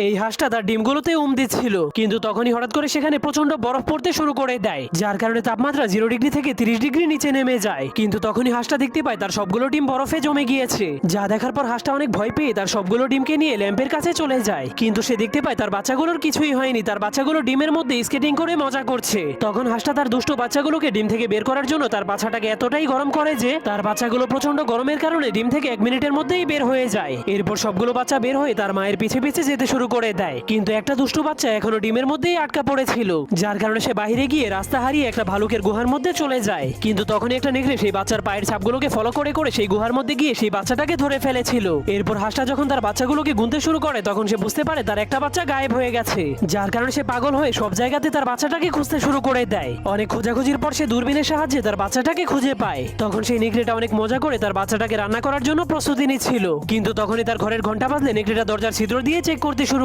এই হাঁসটা তার ডিমগুলোতে দিচ্ছিল, কিন্তু তখনই হঠাৎ করে সেখানে প্রচন্ড বরফ পড়তে শুরু করে দেয়, যার কারণে তাপমাত্রা 0 ডিগ্রি থেকে 30 ডিগ্রি নিচে নেমে যায়। কিন্তু তখনই হাঁসটা দেখতে পায় তার সবগুলো ডিম বরফে জমে গিয়েছে, যা দেখার পর হাঁসটা অনেক ভয় পেয়ে তার সবগুলো ডিমকে নিয়ে ল্যাম্পের কাছে চলে যায়। কিন্তু সে দেখতে পায় তার বাচ্চাগুলোর কিছুই হয়নি, তার বাচ্চাগুলো ডিমের মধ্যে স্কেটিং করে মজা করছে। তখন হাঁসটা তার দুষ্ট বাচ্চাগুলোকে ডিম থেকে বের করার জন্য তার বাচ্চাটাকে এতটাই গরম করে যে তার বাচ্চাগুলো প্রচন্ড গরমের কারণে ডিম থেকে 1 মিনিটের মধ্যেই বের হয়ে যায়। এরপর সবগুলো বাচ্চা বের হয়ে তার মায়ের পিছে পিছে যেতে শুরু করে দেয়, কিন্তু একটা দুষ্টু বাচ্চা এখনো ডিমের মধ্যেই আটকা পড়েছিল, যার কারণে সে বাইরে গিয়ে রাস্তা হারিয়ে একটা ভালুকের গুহার মধ্যে চলে যায়। কিন্তু তখন একটা নেকড়ে সেই বাচ্চার পায়ের ছাপগুলোকে ফলো করে করে সেই গুহার মধ্যে গিয়ে সেই বাচ্চাটাকে ধরে ফেলেছিল। এরপর হাঁসটা যখন তার বাচ্চাগুলোকে গুনতে শুরু করে তখন সে বুঝতে পারে তার একটা বাচ্চা গায়েব হয়ে গেছে, যার কারণে সে পাগল হয়ে সব জায়গাতে তার বাচ্চাটাকে খুঁজতে শুরু করে দেয়। অনেক খোঁজাখুঁজির পর সে দূরবীনের সাহায্যে তার বাচ্চাটাকে খুঁজে পায়। তখন সেই নেকড়েটা অনেক মজা করে তার বাচ্চাটাকে রান্না করার জন্য প্রস্তুতি নিচ্ছিল, কিন্তু তখনই তার ঘরের ঘন্টা বাজলে নেকড়েটা দরজার ছিদ্র দিয়ে চেক করতে শুরু